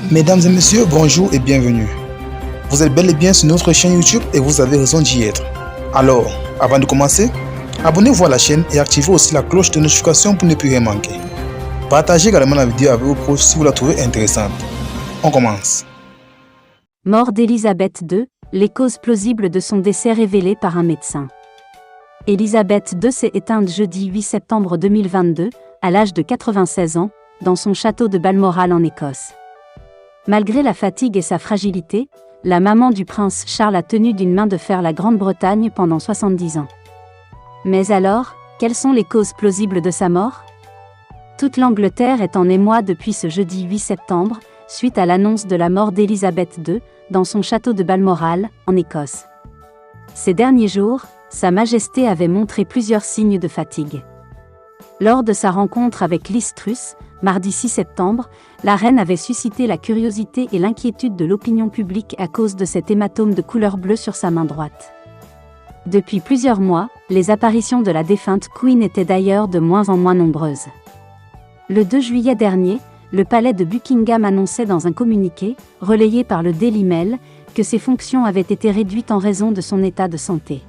Mesdames et messieurs, bonjour et bienvenue. Vous êtes bel et bien sur notre chaîne YouTube et vous avez raison d'y être. Alors, avant de commencer, abonnez-vous à la chaîne et activez aussi la cloche de notification pour ne plus rien manquer. Partagez également la vidéo avec vos proches si vous la trouvez intéressante. On commence. Mort d'Élisabeth II, les causes plausibles de son décès révélées par un médecin. Élisabeth II s'est éteinte jeudi 8 septembre 2022, à l'âge de 96 ans, dans son château de Balmoral en Écosse. Malgré la fatigue et sa fragilité, la maman du prince Charles a tenu d'une main de fer la Grande-Bretagne pendant 70 ans. Mais alors, quelles sont les causes plausibles de sa mort ? Toute l'Angleterre est en émoi depuis ce jeudi 8 septembre, suite à l'annonce de la mort d'Élisabeth II, dans son château de Balmoral, en Écosse. Ces derniers jours, Sa Majesté avait montré plusieurs signes de fatigue. Lors de sa rencontre avec Liz Truss, mardi 6 septembre, la reine avait suscité la curiosité et l'inquiétude de l'opinion publique à cause de cet hématome de couleur bleue sur sa main droite. Depuis plusieurs mois, les apparitions de la défunte Queen étaient d'ailleurs de moins en moins nombreuses. Le 2 juillet dernier, le palais de Buckingham annonçait dans un communiqué, relayé par le Daily Mail, que ses fonctions avaient été réduites en raison de son état de santé.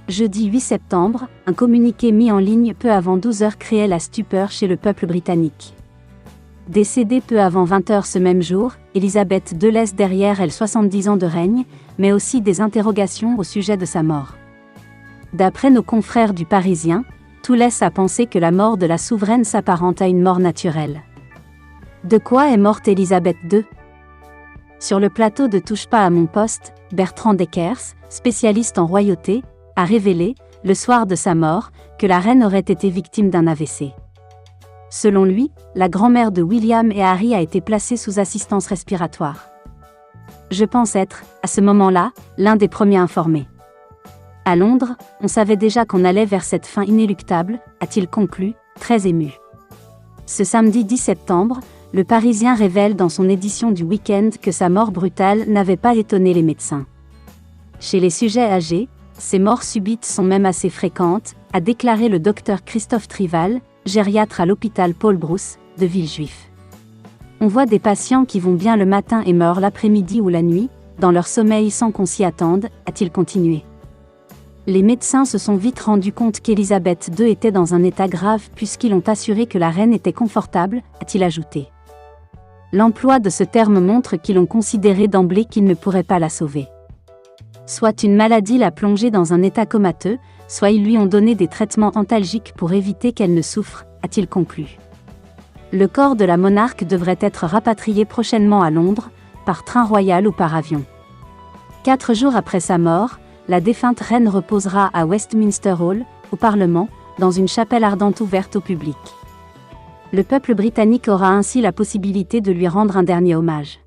Jeudi 8 septembre, un communiqué mis en ligne peu avant 12 h créait la stupeur chez le peuple britannique. Décédée peu avant 20 h ce même jour, Élisabeth II laisse derrière elle 70 ans de règne, mais aussi des interrogations au sujet de sa mort. D'après nos confrères du Parisien, tout laisse à penser que la mort de la souveraine s'apparente à une mort naturelle. De quoi est morte Élisabeth II ? Sur le plateau de Touche pas à mon poste, Bertrand Deckers, spécialiste en royauté, a révélé, le soir de sa mort, que la reine aurait été victime d'un AVC. Selon lui, la grand-mère de William et Harry a été placée sous assistance respiratoire. Je pense être, à ce moment-là, l'un des premiers informés. À Londres, on savait déjà qu'on allait vers cette fin inéluctable, a-t-il conclu, très ému. Ce samedi 10 septembre, le Parisien révèle dans son édition du week-end que sa mort brutale n'avait pas étonné les médecins. Chez les sujets âgés, ces morts subites sont même assez fréquentes, a déclaré le docteur Christophe Trival, gériatre à l'hôpital Paul Brousse, de Villejuif. On voit des patients qui vont bien le matin et meurent l'après-midi ou la nuit, dans leur sommeil sans qu'on s'y attende, a-t-il continué. Les médecins se sont vite rendus compte qu'Élisabeth II était dans un état grave puisqu'ils ont assuré que la reine était confortable, a-t-il ajouté. L'emploi de ce terme montre qu'ils ont considéré d'emblée qu'ils ne pourraient pas la sauver. Soit une maladie l'a plongée dans un état comateux, soit ils lui ont donné des traitements antalgiques pour éviter qu'elle ne souffre, a-t-il conclu. Le corps de la monarque devrait être rapatrié prochainement à Londres, par train royal ou par avion. 4 jours après sa mort, la défunte reine reposera à Westminster Hall, au Parlement, dans une chapelle ardente ouverte au public. Le peuple britannique aura ainsi la possibilité de lui rendre un dernier hommage.